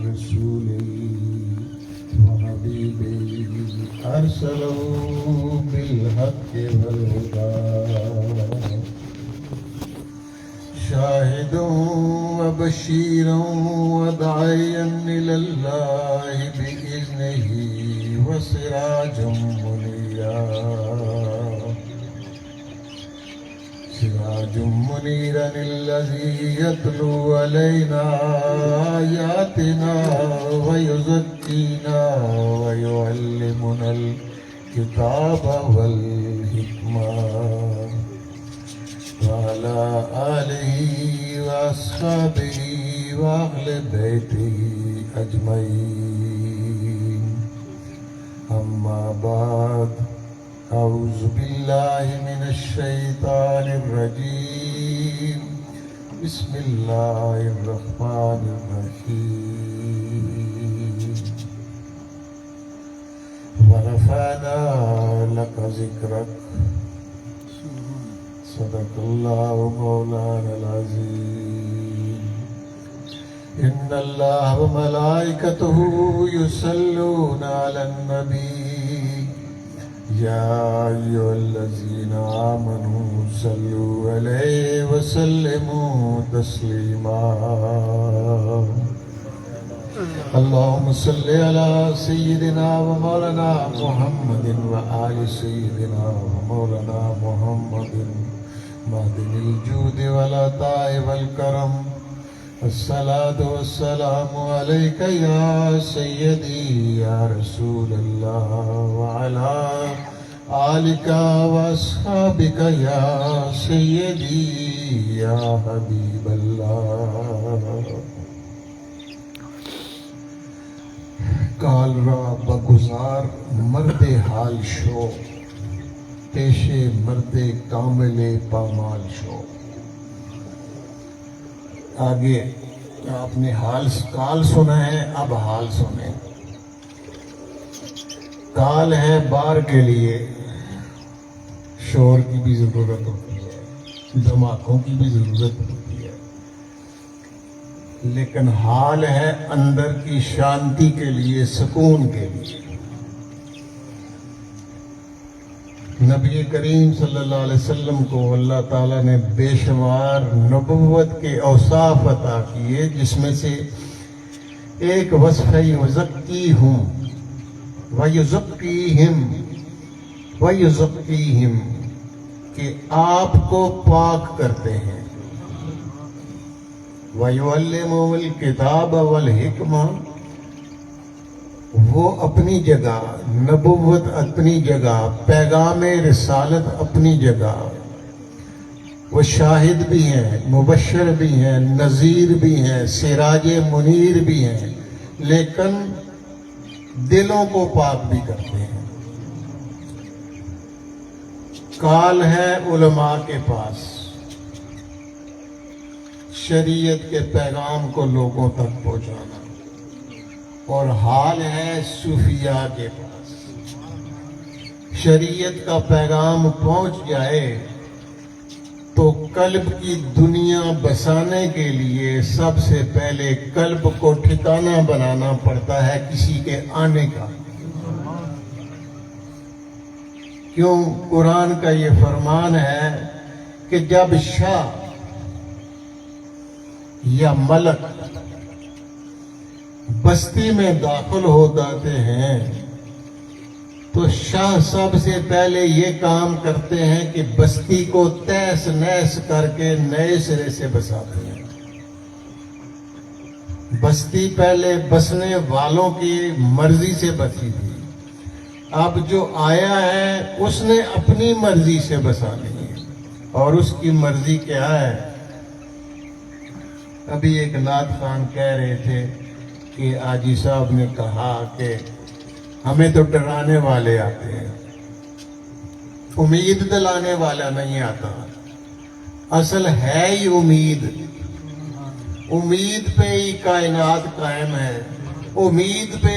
رسوله وحبيبه أرسله بالحق والهدى شاهدا وبشيرا وداعيا إلى الله بإذنه وسراجا منيرا الذي يتلو علينا آياتنا ويزكينا ويعلمنا الكتاب والحكمة وعلى آله وأصحابه وأهل بيته أجمعين أما بعد أعوذ بالله من الشيطان الرجيم بسم الله الرحمن الرحيم ورفعنا لك ذكرك صدق الله مولانا العظيم إن الله وملائكته يصلون على النبي يا أيها الذين آمنوا صلوا عليه وسلموا تسليما اللهم صل على سيدنا ومولانا محمد وآل سيدنا ومولانا محمد معدن الجود والعطاء والكرم الصلاة والسلام عليك يا سيدي يا رسول الله وعلى آلك وأصحابك يا سيدي يا حبيب الله کال را بگزار مرد حال شو پیش مرد کامل پامال شو آگے آپ نے کال سنا ہے، اب حال سنیں۔ کال ہے بار کے لیے شور کی بھی ضرورت ہوتی ہے، دھماکوں کی بھی ضرورت ہوتی ہے، لیکن حال ہے اندر کی شانتی کے لیے، سکون کے لیے۔ نبی کریم صلی اللہ علیہ وسلم کو اللہ تعالیٰ نے بے شمار نبوت کے اوصاف عطا کیے، جس میں سے ایک وصف ہے یزکیہم ویزکیہم کہ آپ کو پاک کرتے ہیں، ویعلمہم الکتاب والحکمہ، وہ اپنی جگہ، نبوت اپنی جگہ، پیغام رسالت اپنی جگہ، وہ شاہد بھی ہیں، مبشر بھی ہیں، نذیر بھی ہیں، سراج منیر بھی ہیں، لیکن دلوں کو پاک بھی کرتے ہیں۔ کال ہے علماء کے پاس شریعت کے پیغام کو لوگوں تک پہنچانا، اور حال ہے صوفیاء کے پاس شریعت کا پیغام پہنچ جائے تو قلب کی دنیا بسانے کے لیے سب سے پہلے قلب کو ٹھکانہ بنانا پڑتا ہے کسی کے آنے کا۔ کیوں؟ قرآن کا یہ فرمان ہے کہ جب شاہ یا ملک بستی میں داخل ہو جاتے ہیں تو شاہ سب سے پہلے یہ کام کرتے ہیں کہ بستی کو تہس نہس کر کے نئے سرے سے بساتے ہیں۔ بستی پہلے بسنے والوں کی مرضی سے بسی تھی، اب جو آیا ہے اس نے اپنی مرضی سے بسانی ہے، اور اس کی مرضی کیا ہے؟ ابھی ایک نعت خان کہہ رہے تھے کہ آجی صاحب نے کہا کہ ہمیں تو ڈرانے والے آتے ہیں، امید دلانے والا نہیں آتا۔ اصل ہے ہی امید، امید پہ ہی کائنات قائم ہے، امید پہ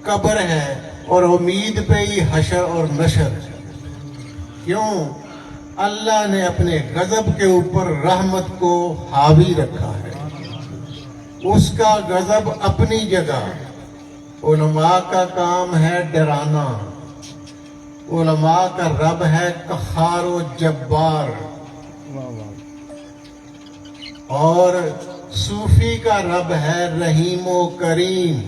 قبر ہے، اور امید پہ ہی حشر اور نشر ہے۔ کیوں؟ اللہ نے اپنے غضب کے اوپر رحمت کو حاوی رکھا ہے، اس کا غضب اپنی جگہ. علماء کا کام ہے ڈرانا. علماء کا رب ہے قہار و جبار. اور صوفی کا رب ہے رحیم و کریم.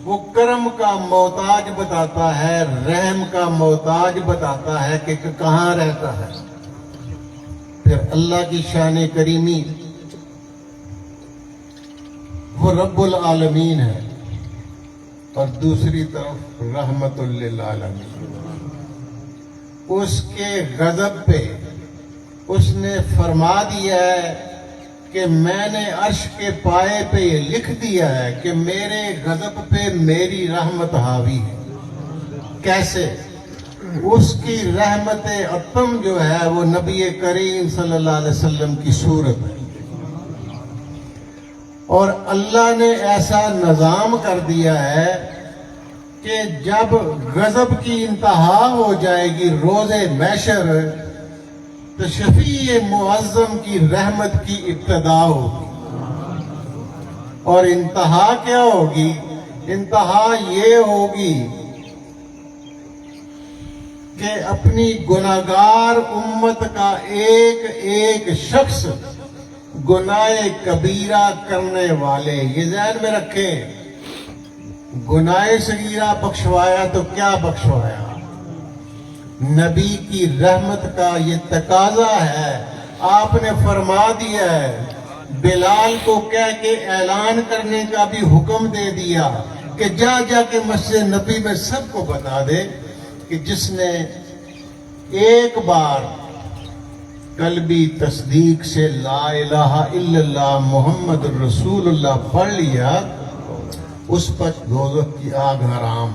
وہ کرم کا محتاج بتاتا ہے، رحم کا محتاج بتاتا ہے کہ کہاں رہتا ہے. پھر اللہ کی شان کریمی، وہ رب العالمین ہے، اور دوسری طرف رحمت للعالمین. اس کے غضب پہ اس نے فرما دیا ہے کہ میں نے عرش کے پائے پہ یہ لکھ دیا ہے کہ میرے غضب پہ میری رحمت حاوی ہے. کیسے؟ اس کی رحمت اتم جو ہے وہ نبی کریم صلی اللہ علیہ وسلم کی صورت ہے. اور اللہ نے ایسا نظام کر دیا ہے کہ جب غضب کی انتہا ہو جائے گی روز محشر، تو شفیع معظم کی رحمت کی ابتدا ہوگی. اور انتہا کیا ہوگی؟ انتہا یہ ہوگی کہ اپنی گناہگار امت کا ایک ایک شخص گناہ کبیرہ کرنے والے، یہ ذہن میں رکھیں، گناہ صغیرہ بخشوایا تو کیا بخشوایا؟ نبی کی رحمت کا یہ تقاضا ہے. آپ نے فرما دیا ہے، بلال کو کہہ کے اعلان کرنے کا بھی حکم دے دیا کہ جا جا کے مسجد نبی میں سب کو بتا دے کہ جس نے ایک بار قلبی تصدیق سے لا الہ الا اللہ محمد رسول اللہ پڑھ لیا، اس پر دوزخ کی آگ حرام.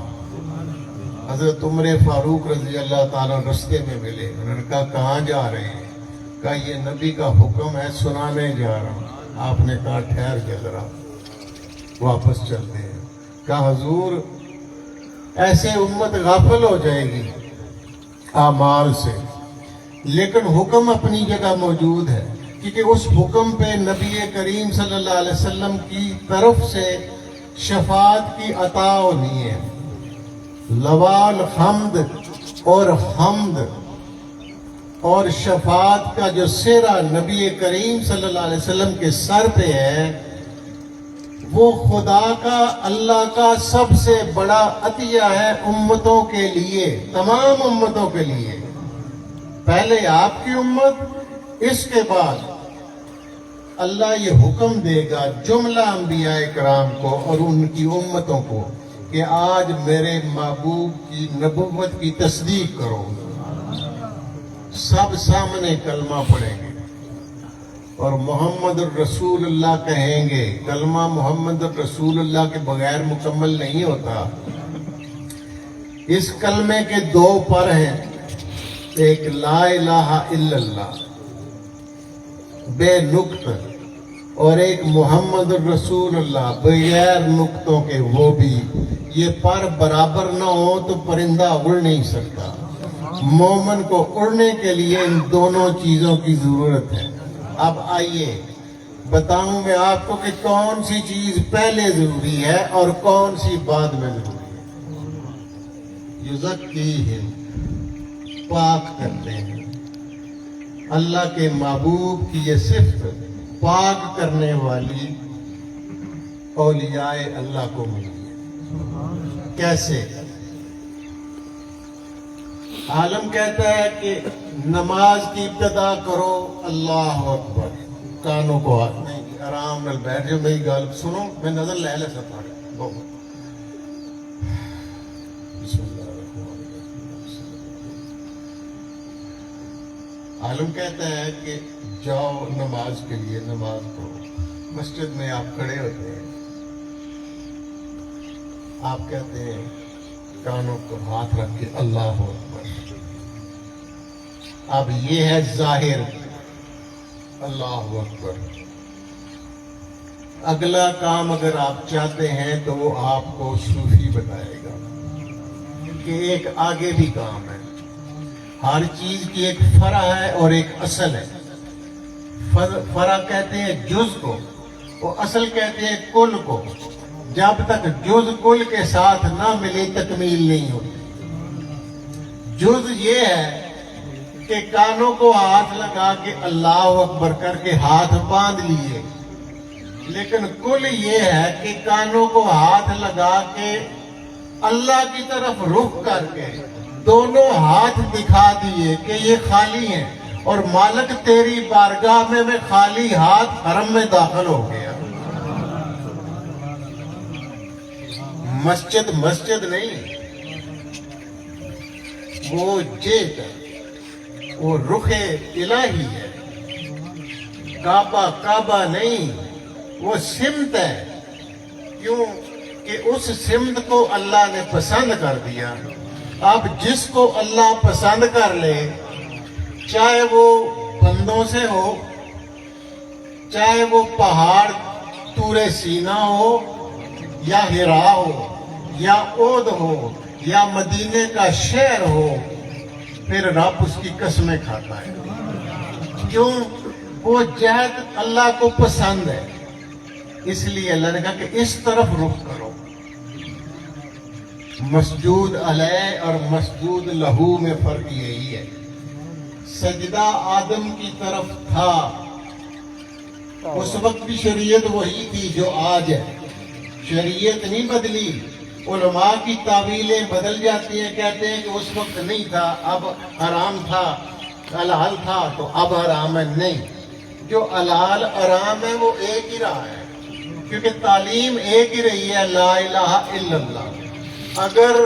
حضرت عمر فاروق رضی اللہ تعالیٰ رستے میں ملے. انہوں نے کہا کہاں جا رہے ہیں؟ کہا یہ نبی کا حکم ہے، سنانے جا رہا ہوں. آپ نے کہا ٹھہر کے ذرا، واپس چلتے ہیں. کہا حضور ایسے امت غافل ہو جائے گی اعمال سے، لیکن حکم اپنی جگہ موجود ہے، کیونکہ اس حکم پہ نبی کریم صلی اللہ علیہ وسلم کی طرف سے شفاعت کی عطا ہونی ہے. لوال حمد اور حمد اور شفاعت کا جو سہرا نبی کریم صلی اللہ علیہ وسلم کے سر پہ ہے، وہ خدا کا، اللہ کا سب سے بڑا عطیہ ہے امتوں کے لیے، تمام امتوں کے لیے. پہلے آپ کی امت، اس کے بعد اللہ یہ حکم دے گا جملہ انبیاء کرام کو اور ان کی امتوں کو کہ آج میرے محبوب کی نبوت کی تصدیق کرو. سب سامنے کلمہ پڑھیں گے اور محمد الرسول اللہ کہیں گے. کلمہ محمد الرسول اللہ کے بغیر مکمل نہیں ہوتا. اس کلمے کے دو پر ہیں، ایک لا الہ الا اللہ بے نقط، اور ایک محمد الرسول اللہ بغیر نقطوں کے. وہ بھی یہ پر برابر نہ ہو تو پرندہ اڑ نہیں سکتا. مومن کو اڑنے کے لیے ان دونوں چیزوں کی ضرورت ہے. اب آئیے بتاؤں میں آپ کو کہ کون سی چیز پہلے ضروری ہے اور کون سی بعد میں ضروری ہے. یزکیہم، پاک کرتے ہیں. اللہ کے محبوب کی یہ صفت پاک کرنے والی اولیاء اللہ کو ملی ہے. کیسے؟ عالم کہتا ہے کہ نماز کی ابتدا کرو اللہ اکبر، کانوں کو ہاتھ نہیں، آرام نال بیٹھ جاؤ، میری گل سنو، میں نظر لے لے سکتا ہوں. بسم اللہ الرحمن الرحیم. عالم کہتا ہے کہ جاؤ نماز کے لیے، نماز پڑھو. مسجد میں آپ کھڑے ہوتے ہیں، آپ کہتے ہیں کانوں کو ہاتھ رکھ کے اللہ اکبر. اب یہ ہے ظاہر اللہ اکبر. اگلا کام اگر آپ چاہتے ہیں تو وہ آپ کو صوفی بتائے گا کہ ایک آگے بھی کام ہے. ہر چیز کی ایک فرع ہے اور ایک اصل ہے. فرع کہتے ہیں جز کو، وہ اصل کہتے ہیں کل کو. جب تک جز کل کے ساتھ نہ ملے تکمیل نہیں ہوتی. جز یہ ہے کہ کانوں کو ہاتھ لگا کے اللہ اکبر کر کے ہاتھ باندھ لیے، لیکن کل یہ ہے کہ کانوں کو ہاتھ لگا کے اللہ کی طرف رخ کر کے دونوں ہاتھ دکھا دیے کہ یہ خالی ہیں، اور مالک تیری بارگاہ میں خالی ہاتھ حرم میں داخل ہو گیا. مسجد مسجد نہیں، وہ جیت ہے، وہ رخ الہی ہے. کعبہ کعبہ نہیں، وہ سمت ہے. کیوں کہ اس سمت کو اللہ نے پسند کر دیا. اب جس کو اللہ پسند کر لے، چاہے وہ بندوں سے ہو، چاہے وہ پہاڑ طور سینا ہو، یا ہرا ہو، یا عود ہو، یا مدینے کا شہر ہو، پھر رب اس کی قسمیں کھاتا ہے. کیوں؟ وہ جہد اللہ کو پسند ہے. اس لیے اللہ نے کہا کہ اس طرف رخ کرو. مسجود علیہ اور مسجود لہو میں فرق یہی ہے. سجدہ آدم کی طرف تھا، اس وقت بھی شریعت وہی تھی جو آج ہے. شریعت نہیں بدلی. علماء کی تعویلیں بدل جاتی ہیں، کہتے ہیں کہ اس وقت نہیں تھا، اب حرام تھا، حلال تھا تو اب حرام ہے. نہیں، جو حلال حرام ہے وہ ایک ہی رہا ہے، کیونکہ تعلیم ایک ہی رہی ہے، لا الہ الا اللہ. اگر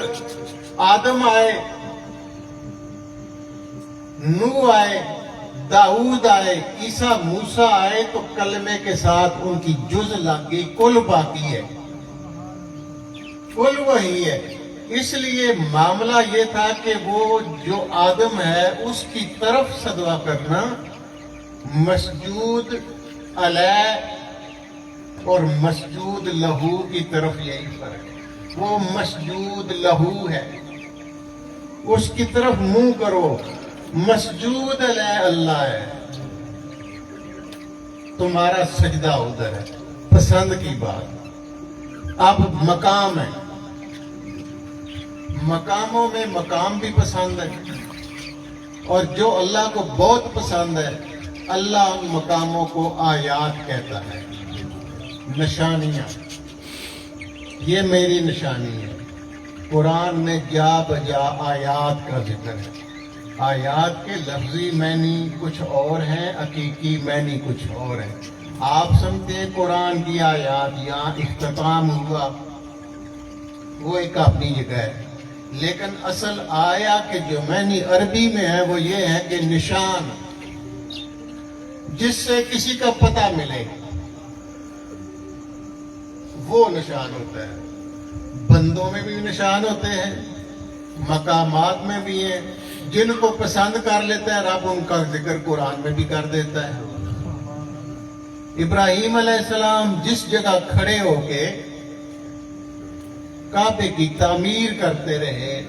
آدم آئے، نوح آئے، داؤد آئے، عیسیٰ موسیٰ آئے، تو کلمے کے ساتھ ان کی جز لگ گئی، کل باقی ہے، کل وہی ہے. اس لیے معاملہ یہ تھا کہ وہ جو آدم ہے اس کی طرف صدقہ کرنا. مسجود علیہ اور مسجود لہو کی طرف یہی فرق ہے. وہ مسجود لہو ہے، اس کی طرف منہ کرو. مسجود علیہ اللہ ہے، تمہارا سجدہ ادھر ہے. پسند کی بات. اب مقام ہے، مقاموں میں مقام بھی پسند ہے، اور جو اللہ کو بہت پسند ہے اللہ ان مقاموں کو آیات کہتا ہے، نشانیاں. یہ میری نشانی ہے. قرآن میں جا بجا آیات کا ذکر ہے. آیات کے لفظی معنی کچھ اور ہیں، حقیقی معنی کچھ اور ہیں. آپ سمجھتے ہیں قرآن کی آیات یہاں اختتام ہوا، وہ ایک اپنی جگہ ہے، لیکن اصل آیا کہ جو معنی عربی میں ہے وہ یہ ہے کہ نشان، جس سے کسی کا پتہ ملے، وہ نشان ہوتا ہے. بندوں میں بھی نشان ہوتے ہیں، مقامات میں بھی ہیں. جن کو پسند کر لیتا ہے رب ان کا ذکر قرآن میں بھی کر دیتا ہے. ابراہیم علیہ السلام جس جگہ کھڑے ہو کے کعبے کی تعمیر کرتے رہے،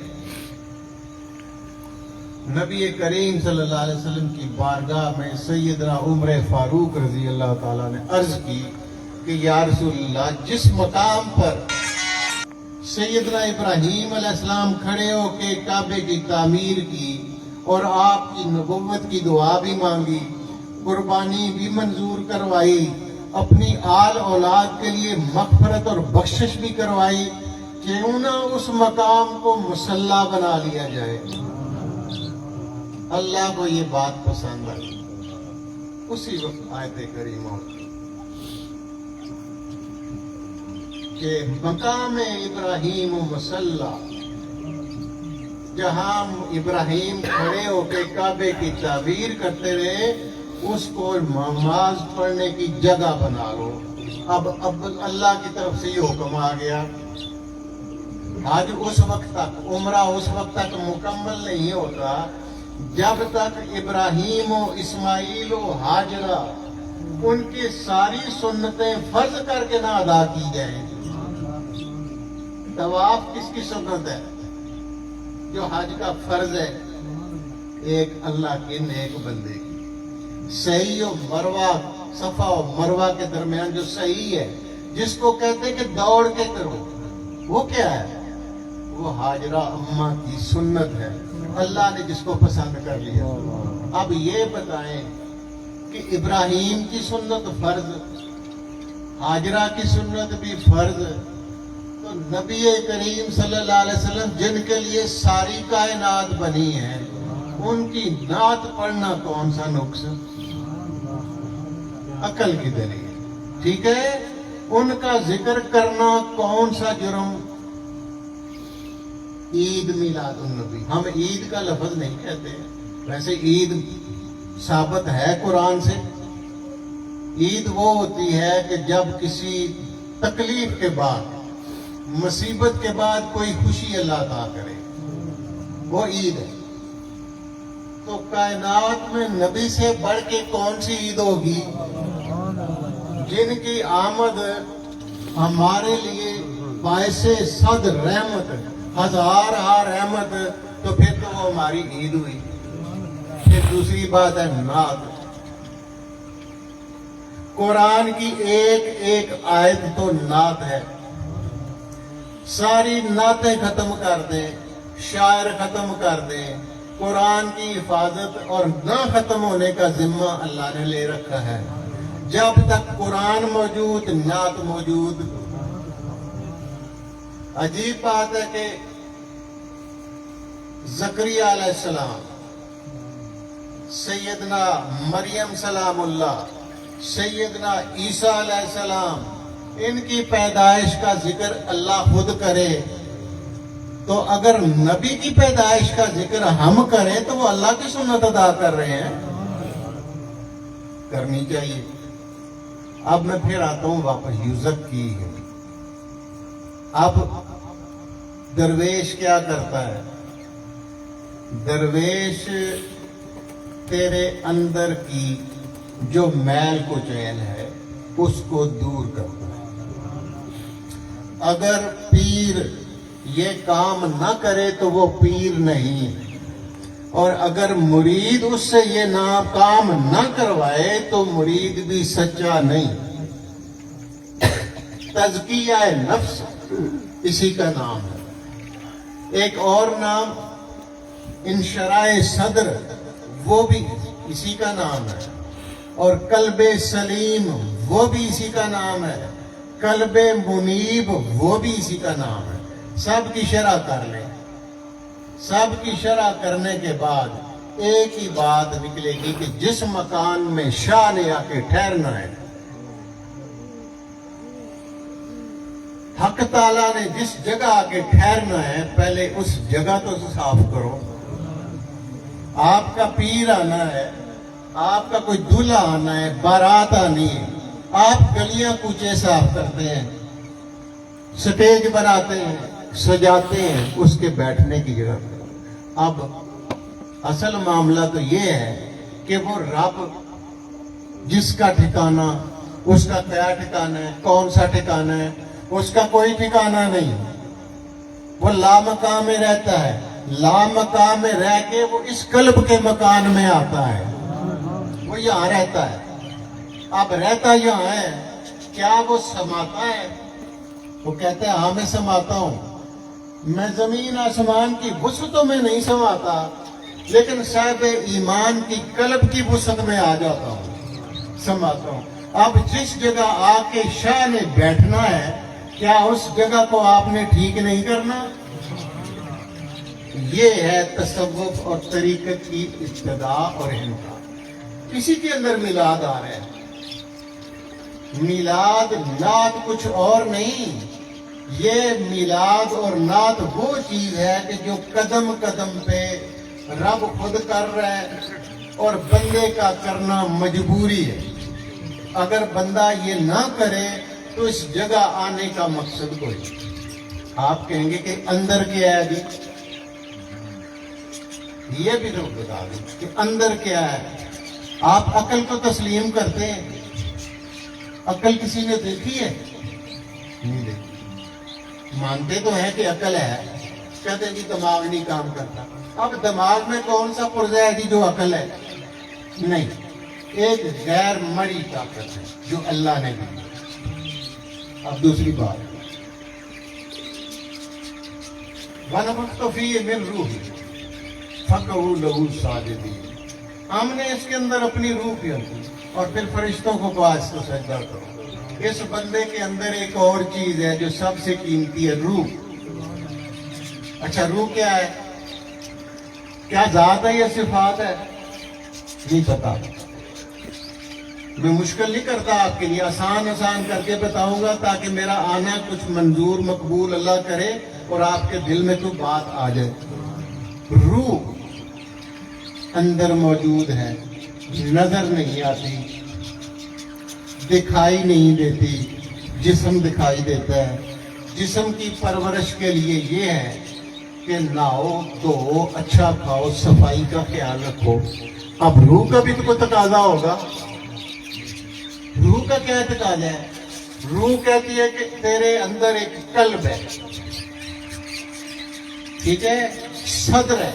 نبی کریم صلی اللہ علیہ وسلم کی بارگاہ میں سیدنا عمر فاروق رضی اللہ تعالیٰ نے عرض کی کہ یا رسول اللہ، جس مقام پر سیدنا ابراہیم علیہ السلام کھڑے ہو کے کعبے کی تعمیر کی اور آپ کی نبوت کی دعا بھی مانگی، قربانی بھی منظور کروائی، اپنی آل اولاد کے لیے مغفرت اور بخشش بھی کروائی، کیوں نہ اس مقام کو مصلی بنا لیا جائے. اللہ کو یہ بات پسند آئی. اسی وقت آیت کریمہ کہ مقام ابراہیم مصلی، جہاں ابراہیم کھڑے ہو کے کعبے کی تعمیر کرتے رہے، اس کو نماز پڑھنے کی جگہ بنا لو. اب اللہ کی طرف سے یہ حکم آ گیا. آج اس وقت تک عمرہ اس وقت تک مکمل نہیں ہوتا جب تک ابراہیم و اسماعیل و ہاجرہ ان کی ساری سنتیں فرض کر کے نہ ادا کی جائیں. طواف کس کی سنت ہے؟ جو حج کا فرض ہے ایک اللہ کے نیک بندے کی. صحیح و مروہ، صفا و مروہ کے درمیان جو صحیح ہے، جس کو کہتے ہیں کہ دوڑ کے کرو، وہ کیا ہے؟ وہ حاجرہ اماں کی سنت ہے، اللہ نے جس کو پسند کر لیا۔ اب یہ بتائیں کہ ابراہیم کی سنت فرض، حاجرہ کی سنت بھی فرض، تو نبی کریم صلی اللہ علیہ وسلم جن کے لیے ساری کائنات بنی ہے، ان کی نعت پڑھنا کون سا نقص؟ عقل کی دلیل، ٹھیک ہے؟ ان کا ذکر کرنا کون سا جرم؟ عید میلاد النبی، ہم عید کا لفظ نہیں کہتے، ویسے عید ثابت ہے قرآن سے۔ عید وہ ہوتی ہے کہ جب کسی تکلیف کے بعد، مصیبت کے بعد کوئی خوشی اللہ عطا کرے، وہ عید ہے۔ تو کائنات میں نبی سے بڑھ کے کون سی عید ہوگی؟ جن کی آمد ہمارے لیے باعث صد رحمت، ہزار رحمت، تو پھر تو وہ ہماری عید ہوئی۔ پھر دوسری بات ہے نعت۔ قرآن کی ایک ایک آیت تو نعت ہے، ساری نعتیں ختم کر دیں، شاعر ختم کر دیں، قرآن کی حفاظت اور نہ ختم ہونے کا ذمہ اللہ نے لے رکھا ہے۔ جب تک قرآن موجود، نعت موجود۔ عجیب بات ہے کہ زکریا علیہ السلام، سیدنا مریم سلام اللہ، سیدنا عیسیٰ علیہ السلام، ان کی پیدائش کا ذکر اللہ خود کرے، تو اگر نبی کی پیدائش کا ذکر ہم کریں تو وہ اللہ کی سنت ادا کر رہے ہیں، کرنی چاہیے۔ اب میں پھر آتا ہوں واپس یوزک کی۔ اب درویش کیا کرتا ہے؟ درویش تیرے اندر کی جو میل کچیل ہے اس کو دور کرتا ہے۔ اگر پیر یہ کام نہ کرے تو وہ پیر نہیں، اور اگر مرید اس سے یہ کام نہ کروائے تو مرید بھی سچا نہیں۔ تزکیہ نفس اسی کا نام ہے۔ ایک اور نام انشراح صدر، وہ بھی اسی کا نام ہے، اور قلب سلیم وہ بھی اسی کا نام ہے، قلب منیب وہ بھی اسی کا نام ہے۔ سب کی شرح کر لیں۔ سب کی شرح کرنے کے بعد ایک ہی بات نکلے گی کہ جس مکان میں شاہ نے آ کے ٹھہرنا ہے، حق تعالیٰ نے جس جگہ آ کے ٹھہرنا ہے، پہلے اس جگہ تو صاف کرو۔ آپ کا پیر آنا ہے، آپ کا کوئی دلہا آنا ہے، بارات آنی ہے، آپ گلیاں کوچے صاف کرتے ہیں، سٹیج بناتے ہیں، سجاتے ہیں، اس کے بیٹھنے کی جگہ۔ اب اصل معاملہ تو یہ ہے کہ وہ رب جس کا ٹھکانہ، اس کا کیا ٹھکانہ ہے، کون سا ٹھکانہ ہے، اس کا کوئی ٹھکانہ نہیں۔ وہ لامقام میں رہتا ہے، لامقام میں رہ کے وہ اس قلب کے مکان میں آتا ہے، وہ یہاں رہتا ہے۔ اب رہتا یہاں ہے، کیا وہ سماتا ہے؟ وہ کہتا ہے ہاں میں سماتا ہوں، میں زمین آسمان کی وسعتوں میں نہیں سماتا، لیکن صاحب ایمان کی قلب کی وسعت میں آ جاتا ہوں، سماتا ہوں۔ اب جس جگہ آ کے شاہ نے بیٹھنا ہے، کیا اس جگہ کو آپ نے ٹھیک نہیں کرنا؟ یہ ہے تصوف اور طریقت کی ابتدا اور انتہا۔ کسی کے اندر میلاد آ رہا ہے، میلاد نعت کچھ اور نہیں، یہ میلاد اور نعت وہ چیز ہے کہ جو قدم قدم پہ رب خود کر رہا ہے اور بندے کا کرنا مجبوری ہے۔ اگر بندہ یہ نہ کرے تو اس جگہ آنے کا مقصد کوئی۔ آپ کہیں گے کہ اندر کیا ہے جی؟ یہ بھی تو بتا دیں کہ اندر کیا ہے۔ آپ عقل کو تسلیم کرتے ہیں، عقل کسی نے دیکھی ہے؟ نہیں دیکھی۔ مانتے تو ہیں کہ عقل ہے، کہتے ہیں جی دماغ نہیں کام کرتا۔ اب دماغ میں کون سا پرزہ ہے جی جو عقل ہے؟ نہیں، ایک غیر مری طاقت ہے جو اللہ نے دی. اب دوسری بات، وَنَفَخْتُ فِيهِ مِنْ رُوحِي فَقَعُوا لَهُ سَاجِدِينَ. ہم نے اس کے اندر اپنی روح پھیر دی اور پھر فرشتوں کو کہا اس کو سجدہ کرو. اس بندے کے اندر ایک اور چیز ہے جو سب سے قیمتی ہے، روح. اچھا روح کیا ہے؟ کیا ذات ہے یا صفات ہے؟ نہیں پتا. میں مشکل نہیں کرتا آپ کے لیے، آسان کر کے بتاؤں گا تاکہ میرا آنا کچھ منظور مقبول اللہ کرے اور آپ کے دل میں تو بات آ جائے. روح اندر موجود ہے، نظر نہیں آتی، دکھائی نہیں دیتی. جسم دکھائی دیتا ہے. جسم کی پرورش کے لیے یہ ہے کہ نہاؤ دھو، اچھا کھاؤ، صفائی کا خیال رکھو. اب روح کا بھی تو کوئی تقاضا ہوگا. روح کا کیا تقاضا ہے؟ روح کہتی ہے کہ تیرے اندر ایک قلب ہے، ٹھیک ہے، صدر ہے.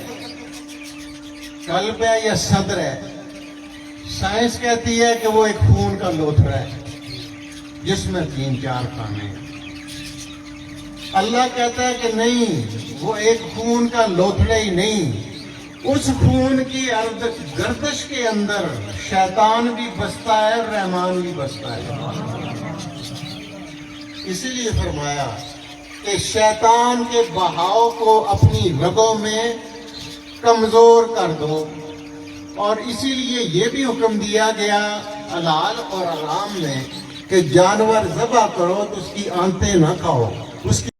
قلب ہے یا صدر ہے؟ سائنس کہتی ہے کہ وہ ایک خون کا لوتھڑا ہے جس میں 3-4 خانے ہیں. اللہ کہتا ہے کہ نہیں، وہ ایک خون کا لوتھڑا ہی نہیں، اس خون کی گردش کے اندر شیطان بھی بستا ہے اور رحمان بھی بستا ہے. اسی لیے فرمایا کہ شیطان کے بہاؤ کو اپنی رگوں میں کمزور کر دو. اور اسی لیے یہ بھی حکم دیا گیا حلال اور حرام میں کہ جانور ذبح کرو تو اس کی آنتیں نہ کھاؤ، اس کی